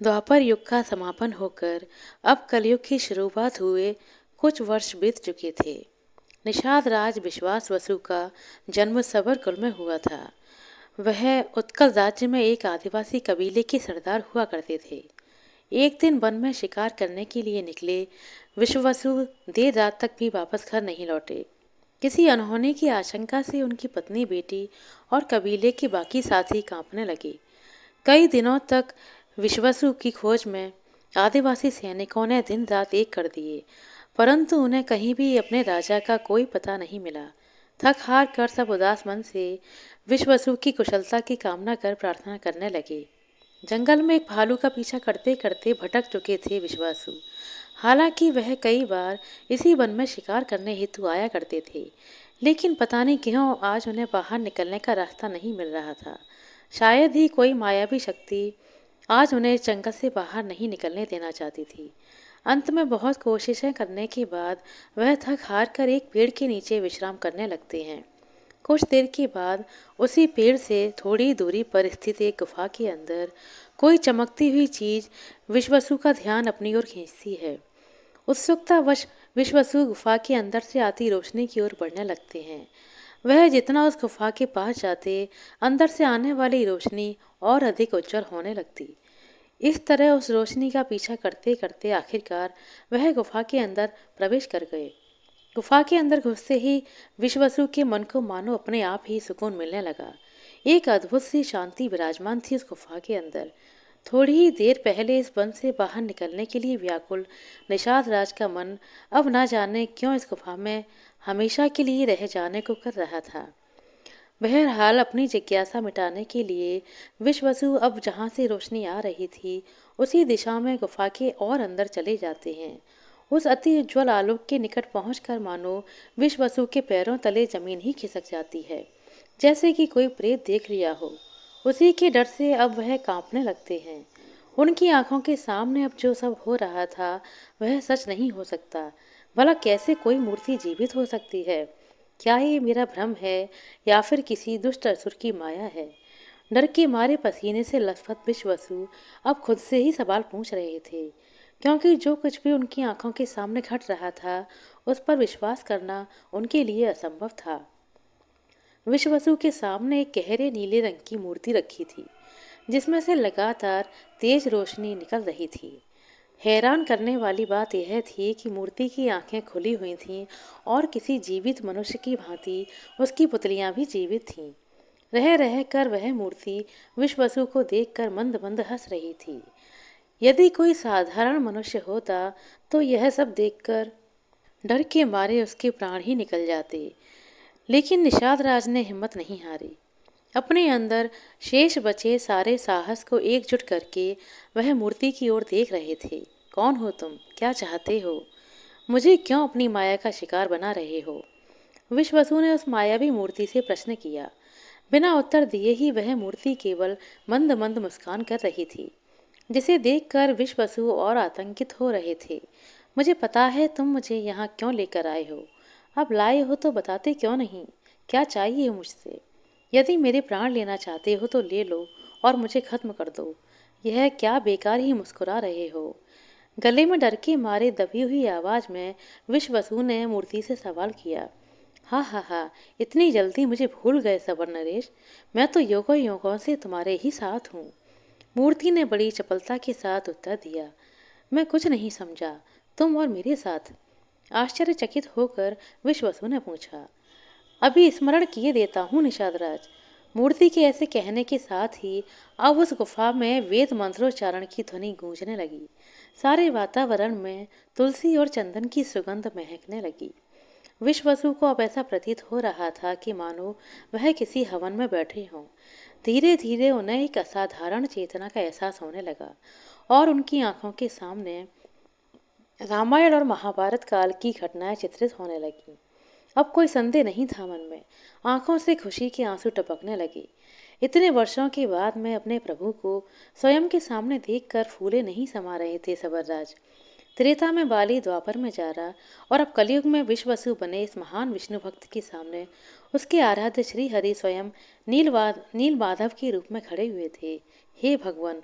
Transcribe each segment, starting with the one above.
द्वापर युग का समापन होकर अब कलयुग की शुरुआत हुए कुछ वर्ष बीत चुके थे। निषाद राज विश्वास वसु का जन्म सबरकुल में हुआ था। वह उत्कल राज्य में एक आदिवासी कबीले के सरदार हुआ करते थे। एक दिन वन में शिकार करने के लिए निकले विश्ववसु देर रात तक भी वापस घर नहीं लौटे। किसी अनहोनी की आशंका से उनकी पत्नी, बेटी और कबीले के बाकी साथी कांपने लगे। कई दिनों तक विश्वसु की खोज में आदिवासी सैनिकों ने दिन रात एक कर दिए, परंतु उन्हें कहीं भी अपने राजा का कोई पता नहीं मिला। थक हार कर सब उदास मन से विश्वसु की कुशलता की कामना कर प्रार्थना करने लगे। जंगल में एक भालू का पीछा करते करते भटक चुके थे विश्वासु। हालांकि वह कई बार इसी वन में शिकार करने हेतु आया करते थे, लेकिन पता नहीं क्यों आज उन्हें बाहर निकलने का रास्ता नहीं मिल रहा था। शायद ही कोई मायावी शक्ति आज उन्हें इस जंगल से बाहर नहीं निकलने देना चाहती थी। अंत में बहुत कोशिशें करने के बाद वह थक हार कर एक पेड़ के नीचे विश्राम करने लगते हैं। कुछ देर के बाद उसी पेड़ से थोड़ी दूरी पर स्थित एक गुफा के अंदर कोई चमकती हुई चीज विश्वसु का ध्यान अपनी ओर खींचती है। उत्सुकतावश विश्वसु गुफा के अंदर से आती रोशनी की ओर बढ़ने लगते हैं। वह जितना उस गुफा के पास जाते, अंदर से आने वाली रोशनी और अधिक उज्जवल होने लगती। इस तरह उस रोशनी का पीछा करते करते आखिरकार वह गुफा के अंदर प्रवेश कर गए। गुफा के अंदर घुसते ही विश्वसु के मन को मानो अपने आप ही सुकून मिलने लगा। एक अद्भुत सी शांति विराजमान थी उस गुफा के अंदर। थोड़ी ही देर पहले इस वन से बाहर निकलने के लिए व्याकुल निषाद राज का मन अब ना जाने क्यों इस गुफा में हमेशा के लिए रह जाने को कर रहा था। बहरहाल अपनी जिज्ञासा मिटाने के लिए विश्वसु अब जहाँ से रोशनी आ रही थी उसी दिशा में गुफा के और अंदर चले जाते हैं। उस अति उज्ज्वल आलोक के निकट पहुंचकर मानो विश्वसु के पैरों तले जमीन ही खिसक जाती है, जैसे कि कोई प्रेत देख लिया हो। उसी के डर से अब वह कांपने लगते हैं। उनकी आंखों के सामने अब जो सब हो रहा था वह सच नहीं हो सकता। भला कैसे कोई मूर्ति जीवित हो सकती है? क्या ये मेरा भ्रम है या फिर किसी दुष्ट असुर की माया है? डर के मारे पसीने से लथपथ विश्वसु अब खुद से ही सवाल पूछ रहे थे, क्योंकि जो कुछ भी उनकी आंखों के सामने घट रहा था उस पर विश्वास करना उनके लिए असंभव था। विश्वसु के सामने एक गहरे नीले रंग की मूर्ति रखी थी, जिसमें से लगातार तेज रोशनी निकल रही थी। हैरान करने वाली बात यह थी कि मूर्ति की आंखें खुली हुई थीं और किसी जीवित मनुष्य की भांति उसकी पुतलियां भी जीवित थीं। रह रह कर वह मूर्ति विश्वसु को देखकर मंद मंद हंस रही थी। यदि कोई साधारण मनुष्य होता तो यह सब देखकर डर के मारे उसके प्राण ही निकल जाते। लेकिन निषाद राज ने हिम्मत नहीं हारी। अपने अंदर शेष बचे सारे साहस को एकजुट करके वह मूर्ति की ओर देख रहे थे। कौन हो तुम? क्या चाहते हो? मुझे क्यों अपनी माया का शिकार बना रहे हो? विश्वसु ने उस मायावी मूर्ति से प्रश्न किया। बिना उत्तर दिए ही वह मूर्ति केवल मंद मंद मुस्कान कर रही थी, जिसे देखकर विश्वसु और आतंकित हो रहे थे। मुझे पता है तुम मुझे यहाँ क्यों लेकर आए हो। अब लाए हो तो बताते क्यों नहीं? क्या चाहिए मुझसे? यदि मेरे प्राण लेना चाहते हो तो ले लो और मुझे खत्म कर दो। यह क्या बेकार ही मुस्कुरा रहे हो? गले में डर के मारे दबी हुई आवाज में विश्वसु ने मूर्ति से सवाल किया। हाँ हाँ हाँ, इतनी जल्दी मुझे भूल गए सबर नरेश। मैं तो योगों योगों से तुम्हारे ही साथ हूँ। मूर्ति ने बड़ी चपलता के साथ उत्तर दिया। मैं कुछ नहीं समझा। तुम और मेरे साथ? आश्चर्यचकित होकर विश्वसु ने पूछा। अभी स्मरण किए देता हूँ निषादराज। मूर्ति के ऐसे कहने के साथ ही अब उस गुफा में वेद मंत्रोच्चारण की ध्वनि गूंजने लगी। सारे वातावरण में तुलसी और चंदन की सुगंध महकने लगी। विश्वसु को अब ऐसा प्रतीत हो रहा था कि मानो वह किसी हवन में बैठे हों। धीरे धीरे उन्हें एक असाधारण चेतना का एहसास होने लगा और उनकी आंखों के सामने रामायण और महाभारत काल की घटनाएं चित्रित होने लगीं। अब कोई संदेह नहीं था मन में। आंखों से खुशी के आंसू टपकने लगे। इतने वर्षों के बाद मैं अपने प्रभु को स्वयं के सामने देखकर फूले नहीं समा रहे थे सबरराज। त्रेता में बाली, द्वापर में जारा और अब कलयुग में विश्वसु बने इस महान विष्णु भक्त के सामने उसके आराध्य श्री हरि स्वयं नील माधव के रूप में खड़े हुए थे। हे भगवान,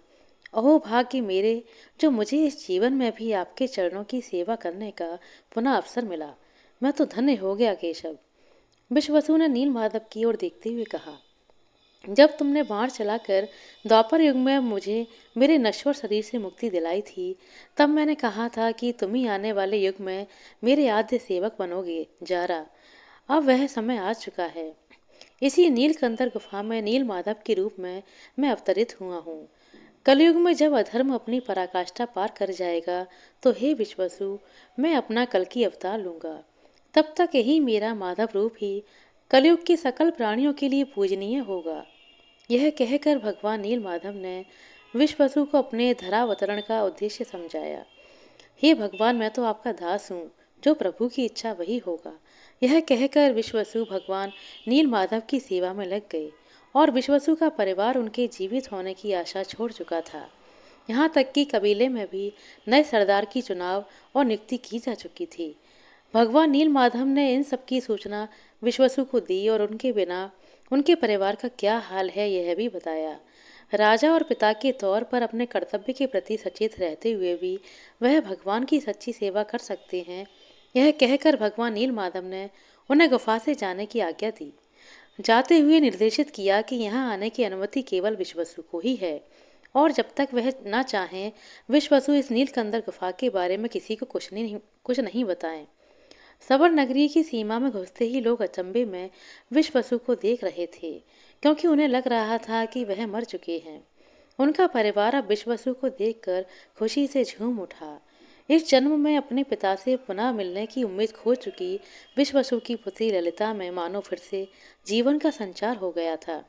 अहो भाग्य मेरे, जो मुझे इस जीवन में भी आपके चरणों की सेवा करने का पुनः अवसर मिला। मैं तो धन्य हो गया केशव। विश्ववसु ने नीलमाधव की ओर देखते हुए कहा, जब तुमने बाण चलाकर द्वापर युग में मुझे मेरे नश्वर शरीर से मुक्ति दिलाई थी, तब मैंने कहा था कि तुम ही आने वाले युग में मेरे आद्य सेवक बनोगे जारा। अब वह समय आ चुका है। इसी नीलकंठर गुफा में नील माधव के रूप में मैं अवतरित हुआ हूँ। कलयुग में जब अधर्म अपनी पराकाष्ठा पार कर जाएगा, तो हे विश्वसु, मैं अपना कल की अवतार लूंगा। तब तक यही मेरा माधव रूप ही कलयुग के सकल प्राणियों के लिए पूजनीय होगा। यह कहकर भगवान नील माधव ने विश्ववसु को अपने धरावतरण का उद्देश्य समझाया। हे भगवान, मैं तो आपका दास हूँ, जो प्रभु की इच्छा वही होगा। यह कहकर विश्ववसु भगवान नील माधव की सेवा में लग गए और विश्ववसु का परिवार उनके जीवित होने की आशा छोड़ चुका था। यहाँ तक कि कबीले में भी नए सरदार की चुनाव और नियुक्ति की जा चुकी थी। भगवान नील माधव ने इन सब की सूचना विश्ववसु को दी और उनके बिना उनके परिवार का क्या हाल है यह भी बताया। राजा और पिता के तौर पर अपने कर्तव्य के प्रति सचेत रहते हुए भी वह भगवान की सच्ची सेवा कर सकते हैं, यह कहकर भगवान नील माधव ने उन्हें गुफा से जाने की आज्ञा दी। जाते हुए निर्देशित किया कि यहाँ आने की अनुमति केवल विश्ववसु को ही है और जब तक वह न चाहें, विश्ववसु इस नीलकंदर गुफा के बारे में किसी को कुछ नहीं बताएं। सबर नगरी की सीमा में घुसते ही लोग अचंभे में विश्ववसु को देख रहे थे, क्योंकि उन्हें लग रहा था कि वह मर चुके हैं। उनका परिवार अब विश्ववसु को देखकर खुशी से झूम उठा। इस जन्म में अपने पिता से पुनः मिलने की उम्मीद खो चुकी विश्ववसु की पुत्री ललिता में मानो फिर से जीवन का संचार हो गया था।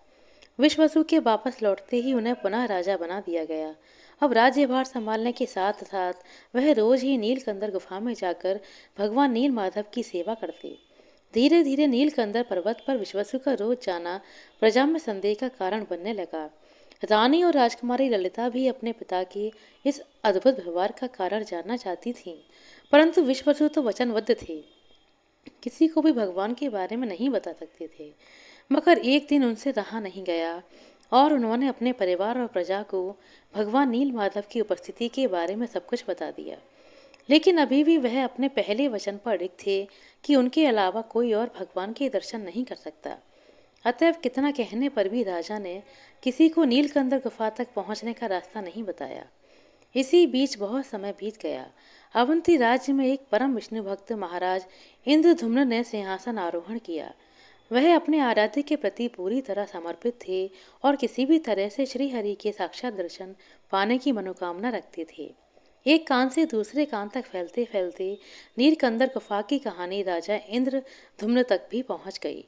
विश्ववसु के वापस लौटते ही उन्हें पुनः राजा बना दिया गया। अब राज्यभार संभालने के साथ साथ वह रोज ही नीलकंदर गुफा में जाकर भगवान नील माधव की सेवा करते। धीरे धीरे नीलकंदर पर्वत पर विश्ववसु का रोज जाना प्रजा में संदेह का कारण बनने लगा। रानी और राजकुमारी ललिता भी अपने पिता के इस अद्भुत व्यवहार का कारण जानना चाहती थीं, परंतु विश्ववसु तो वचनबद्ध थे, किसी को भी भगवान के बारे में नहीं बता सकते थे। मगर एक दिन उनसे रहा नहीं गया और उन्होंने अपने परिवार और प्रजा को भगवान नील माधव की उपस्थिति के बारे में सब कुछ बता दिया। लेकिन अभी भी वह अपने पहले वचन पर अडिग थे कि उनके अलावा कोई और भगवान के दर्शन नहीं कर सकता। अतएव कितना कहने पर भी राजा ने किसी को नीलकंदर गुफा तक पहुंचने का रास्ता नहीं बताया। इसी बीच बहुत समय बीत गया। अवंती राज्य में एक परम विष्णु भक्त महाराज इंद्रधुम्न ने सिंहासन आरोहण किया। वह अपने आराध्य के प्रति पूरी तरह समर्पित थे और किसी भी तरह से श्री हरि के साक्षात दर्शन पाने की मनोकामना रखते थे। एक कान से दूसरे कान तक फैलते फैलते नीलकंदर गुफा की कहानी राजा इंद्रधुम्न तक भी पहुंच गई।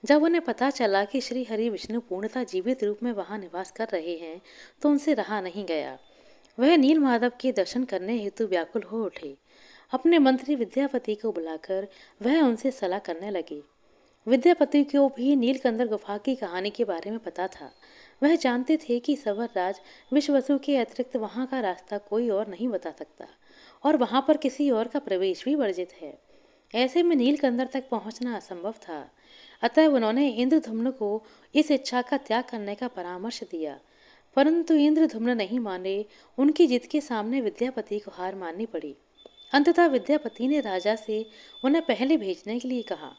जब उन्हें पता चला कि श्री हरि विष्णु पूर्णतः जीवित रूप में वहां निवास कर रहे हैं, तो उनसे रहा नहीं गया। वह नील माधव के दर्शन करने हेतु व्याकुल हो उठे। अपने मंत्री विद्यापति को बुलाकर वह उनसे सलाह करने लगे। विद्यापति को भी नीलकंदर गुफा की कहानी के बारे में पता था। वह जानते थे कि सवर राज विश्ववसु के अतिरिक्त वहां का रास्ता कोई और नहीं बता सकता और वहां पर किसी और का प्रवेश भी वर्जित है। ऐसे में नीलकंदर तक पहुंचना असंभव था। अतः उन्होंने इंद्रधुम्न को इस इच्छा का त्याग करने का परामर्श दिया, परंतु इंद्रधुम्न नहीं माने। उनकी जिद के सामने विद्यापति को हार माननी पड़ी। अंततः विद्यापति ने राजा से उन्हें पहले भेजने के लिए कहा,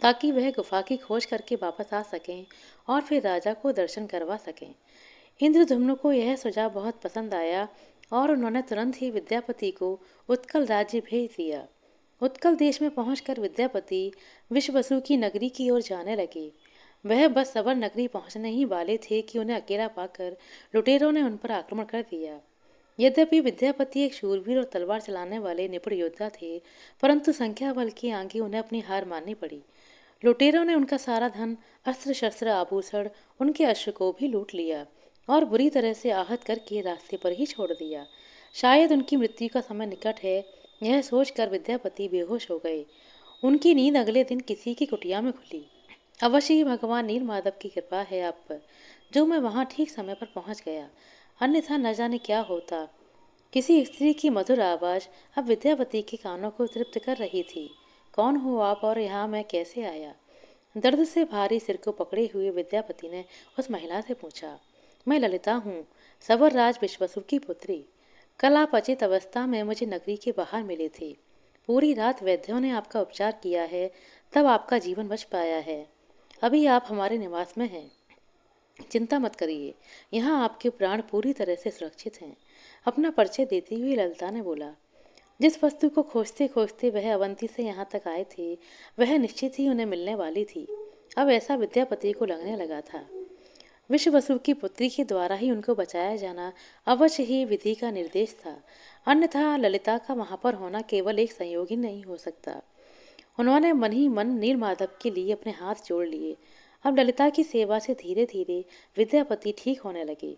ताकि वह गुफा की खोज करके वापस आ सकें और फिर राजा को दर्शन करवा सकें। इंद्रधुम्न को यह सुझाव बहुत पसंद आया और उन्होंने तुरंत ही विद्यापति को उत्कल राज्य भेज दिया। उत्कल देश में पहुंचकर विद्यापति विश्ववसु की नगरी की ओर जाने लगे। वह बस सबर नगरी पहुंचने ही वाले थे कि उन्हें अकेला पाकर लुटेरों ने उन पर आक्रमण कर दिया। यद्यपि विद्यापति एक शूरवीर और तलवार चलाने वाले निपुण योद्धा थे, परंतु संख्या बल के आगे उन्हें अपनी हार माननी पड़ी। लुटेरों ने उनका सारा धन, अस्त्र शस्त्र, आभूषण, उनके अश्व को भी लूट लिया और बुरी तरह से आहत करके रास्ते पर ही छोड़ दिया। शायद उनकी मृत्यु का समय निकट है, यह सोचकर विद्यापति बेहोश हो गए। उनकी नींद अगले दिन किसी की कुटिया में खुली। अवश्य ही भगवान नील माधव की कृपा है आप पर, जो मैं वहां ठीक समय पर पहुंच गया, अन्यथा न जाने क्या होता। किसी स्त्री की मधुर आवाज अब विद्यापति के कानों को तृप्त कर रही थी। कौन हो आप और यहाँ मैं कैसे आया? दर्द से भारी सिर को पकड़े हुए विद्यापति ने उस महिला से पूछा। मैं ललिता हूँ, सबर राज विश्वसु की पुत्री, कल आप अचेत अवस्था में मुझे नगरी के बाहर मिले थे। पूरी रात वैद्यों ने आपका उपचार किया है, तब आपका जीवन बच पाया है। अभी आप हमारे निवास में हैं। चिंता मत करिए, यहाँ आपके प्राण पूरी तरह से सुरक्षित हैं। अपना परिचय देती हुई ललिता ने बोला। जिस वस्तु को खोजते खोजते वह अवंती से यहाँ तक आए थे, वह निश्चित ही उन्हें मिलने वाली थी। अब ऐसा विद्यापति को लगने लगा था। विश्ववसु की पुत्री के द्वारा ही उनको बचाया जाना अवश्य ही विधि का निर्देश था, अन्यथा ललिता का वहाँ पर होना केवल एक संयोग ही नहीं हो सकता। उन्होंने मन ही मन नीलमाधव के लिए अपने हाथ जोड़ लिए। अब ललिता की सेवा से धीरे धीरे विद्यापति ठीक होने लगे।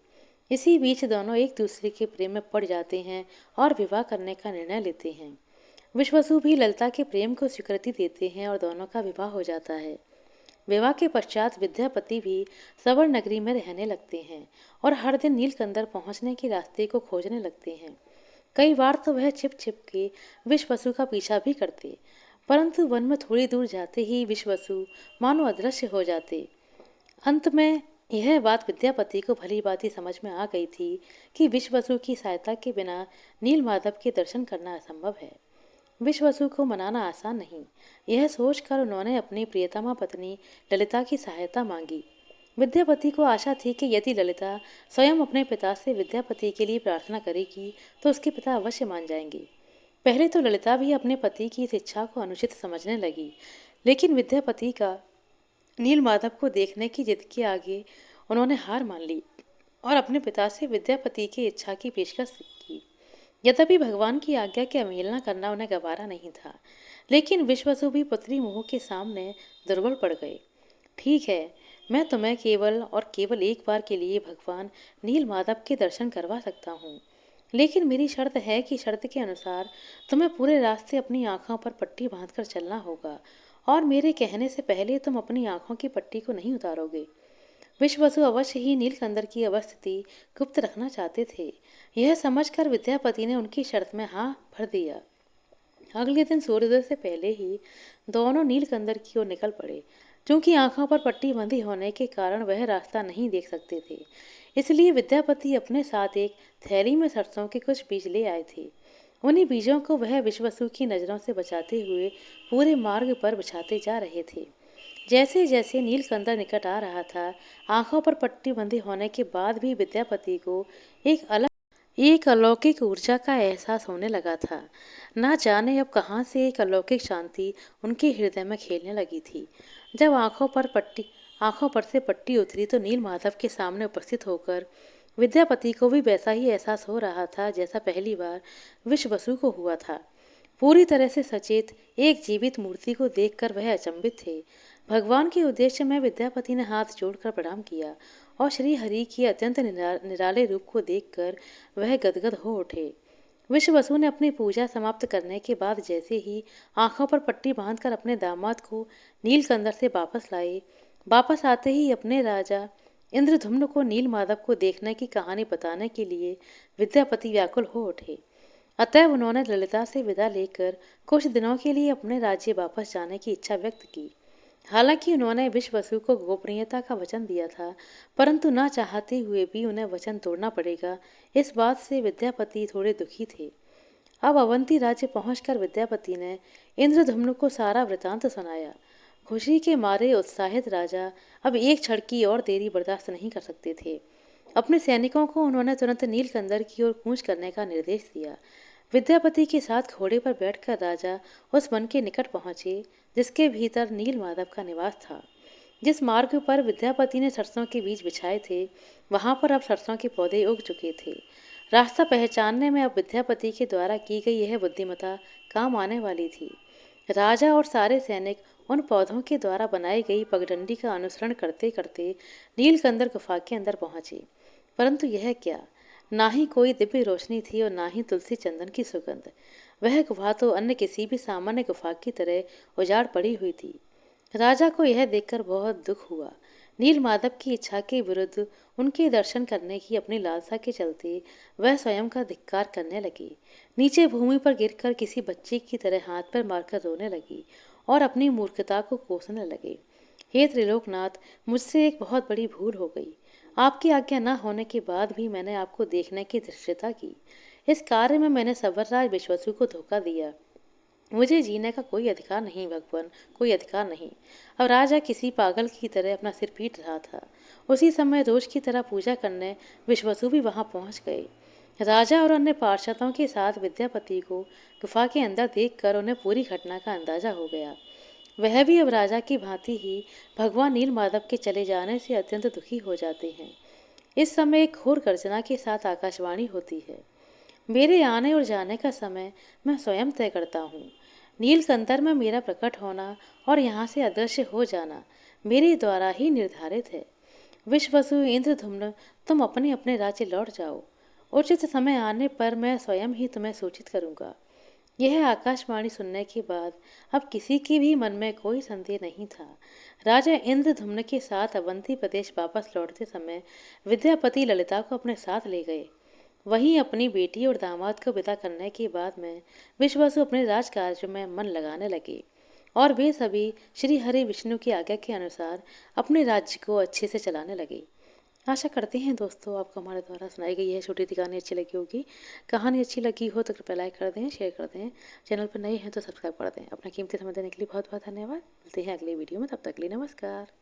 इसी बीच दोनों एक दूसरे के प्रेम में पड़ जाते हैं और विवाह करने का निर्णय लेते हैं। विश्वसु भी ललिता के प्रेम को स्वीकृति देते हैं और दोनों का विवाह हो जाता है। विवाह के पश्चात विद्यापति भी सवर नगरी में रहने लगते हैं और हर दिन नीलकंदर पहुंचने के रास्ते को खोजने लगते हैं। कई बार तो वह छिप छिप के विश्ववसु का पीछा भी करते, परंतु वन में थोड़ी दूर जाते ही विश्ववसु मानो अदृश्य हो जाते। अंत में यह बात विद्यापति को भली भांति समझ में आ गई थी कि विश्ववसु की सहायता के बिना नीलमाधव के दर्शन करना असंभव है। विश्ववसु को मनाना आसान नहीं, यह सोचकर उन्होंने अपनी प्रियतमा पत्नी ललिता की सहायता मांगी। विद्यापति को आशा थी कि यदि ललिता स्वयं अपने पिता से विद्यापति के लिए प्रार्थना करेगी तो उसके पिता अवश्य मान जाएंगे। पहले तो ललिता भी अपने पति की इस इच्छा को अनुचित समझने लगी, लेकिन विद्यापति का नीलमाधव को देखने की जिद के आगे उन्होंने हार मान ली और अपने पिता से विद्यापति की इच्छा की पेशकश की। यद्यपि भगवान की आज्ञा की अवहेलना करना उन्हें गवारा नहीं था, लेकिन विश्ववसु भी पुत्री मोह के सामने दुर्बल पड़ गए। ठीक है, मैं तुम्हें केवल और केवल एक बार के लिए भगवान नीलमाधव के दर्शन करवा सकता हूँ, लेकिन मेरी शर्त है कि शर्त के अनुसार तुम्हें पूरे रास्ते अपनी आंखों पर पट्टी बांधकर चलना होगा और मेरे कहने से पहले तुम अपनी आंखों की पट्टी को नहीं उतारोगे। विश्ववसु अवश्य ही नीलकंदर की अवस्थिति गुप्त रखना चाहते थे। यह समझकर विद्यापति ने उनकी शर्त में हाँ भर दिया। अगले दिन सूर्योदय से पहले ही दोनों नीलकंदर की ओर निकल पड़े। क्योंकि आंखों पर पट्टी बंधी होने के कारण वह रास्ता नहीं देख सकते थे, इसलिए विद्यापति अपने साथ एक थैली में सरसों के कुछ बीज ले आए थे। उन्हीं बीजों को वह विश्ववसु की नज़रों से बचाते हुए पूरे मार्ग पर बिछाते जा रहे थे। जैसे जैसे नीलकंदर निकट आ रहा था, आंखों पर पट्टी बंधी होने के बाद भी विद्यापति को एक अलौकिक ऊर्जा का एहसास होने लगा था। ना जाने अब कहाँ से एक अलौकिक शांति उनके हृदय में खेलने लगी थी। जब आंखों पर से पट्टी उतरी तो नीलमाधव के सामने उपस्थित होकर विद्यापति को भी वैसा ही एहसास हो रहा था जैसा पहली बार विश्ववसु को हुआ था। पूरी तरह से सचेत एक जीवित मूर्ति को देखकर वह अचंभित थे। भगवान के उद्देश्य में विद्यापति ने हाथ जोड़कर प्रणाम किया और श्री हरि के अत्यंत निराले रूप को देखकर वह गदगद हो उठे। विश्ववसु ने अपनी पूजा समाप्त करने के बाद जैसे ही आंखों पर पट्टी बांधकर अपने दामाद को नीलकंदर से वापस लाए, वापस आते ही अपने राजा इंद्रधुम्न को नीलमाधव को देखने की कहानी बताने के लिए विद्यापति व्याकुल हो उठे। अतएव उन्होंने ललिता से विदा लेकर कुछ दिनों के लिए अपने राज्य वापस जाने की इच्छा व्यक्त की। हालांकि उन्होंने विश्ववसु को गोपनीयता का वचन दिया था, परंतु न चाहते हुए भी उन्हें वचन तोड़ना पड़ेगा, इस बात से विद्यापति थोड़े दुखी थे। अब अवंती राज्य पहुंचकर विद्यापति ने इंद्रधुम्न को सारा वृतांत सुनाया। खुशी के मारे उत्साहित राजा अब एक क्षण की और देरी बर्दाश्त नहीं कर सकते थे। अपने सैनिकों को उन्होंने तुरंत नीलकंदर की ओर कूच करने का निर्देश दिया। विद्यापति के साथ घोड़े पर बैठकर राजा उस वन के निकट पहुंचे जिसके भीतर नीलमाधव का निवास था। जिस मार्ग पर विद्यापति ने सरसों के बीज बिछाए थे, वहां पर अब सरसों के पौधे उग चुके थे। रास्ता पहचानने में अब विद्यापति के द्वारा की गई यह बुद्धिमत्ता काम आने वाली थी। राजा और सारे सैनिक उन पौधों के द्वारा बनाई गई पगडंडी का अनुसरण करते करते नीलकंदर गुफा के अंदर पहुंचे। परंतु यह क्या, ना ही कोई दिव्य रोशनी थी और ना ही तुलसी चंदन की सुगंध। वह गुफा तो अन्य किसी भी सामान्य गुफा की तरह उजाड़ पड़ी हुई थी। राजा को यह देखकर बहुत दुख हुआ। नीलमाधव की इच्छा के विरुद्ध उनके दर्शन करने की अपनी लालसा के चलते वह स्वयं का धिक्कार करने लगी। नीचे भूमि पर गिरकर किसी बच्चे की तरह हाथ पर मारकर रोने लगी और अपनी मूर्खता को कोसने लगे। हे त्रिलोकनाथ, मुझसे एक बहुत बड़ी भूल हो गई। आपकी आज्ञा न होने के बाद भी मैंने आपको देखने की धृष्टता की। इस कार्य में मैंने सवर्राज विश्वासु को धोखा दिया। मुझे जीने का कोई अधिकार नहीं भगवान, कोई अधिकार नहीं। अब राजा किसी पागल की तरह अपना सिर पीट रहा था। उसी समय रोज की तरह पूजा करने विश्वसु भी वहां पहुंच गए। राजा और अन्य पार्षदों के साथ विद्यापति को गुफा के अंदर देखकर उन्हें पूरी घटना का अंदाजा हो गया। वह भी अब राजा की भांति ही भगवान नील माधव के चले जाने से अत्यंत दुखी हो जाते हैं। इस समय एक घोर गर्जना के साथ आकाशवाणी होती है। मेरे आने और जाने का समय मैं स्वयं तय करता हूँ। नीलकंतर में मेरा प्रकट होना और यहाँ से अदृश्य हो जाना मेरे द्वारा ही निर्धारित है। विश्वसु, इंद्रधुम्न, तुम अपने अपने राज्य लौट जाओ। उचित समय आने पर मैं स्वयं ही तुम्हें सूचित करूंगा। यह आकाशवाणी सुनने के बाद अब किसी के भी मन में कोई संदेह नहीं था। राजा इंद्रधुम्न के साथ अवंती प्रदेश वापस लौटते समय विद्यापति ललिता को अपने साथ ले गए। वहीं अपनी बेटी और दामाद को विदा करने के बाद में विश्वासु अपने राजकार्य में मन लगाने लगे और वे सभी श्री हरि विष्णु की आज्ञा के अनुसार अपने राज्य को अच्छे से चलाने लगे। आशा करते हैं दोस्तों आपको हमारे द्वारा सुनाई गई है छोटी सी कहानी अच्छी लगी होगी। कहानी अच्छी लगी हो तो कृपया लाइक कर दें, शेयर कर दें। चैनल पर नए हैं तो सब्सक्राइब कर दें। अपना कीमती समय देने के लिए बहुत बहुत धन्यवाद। मिलते हैं अगले वीडियो में, तब तक के लिए नमस्कार।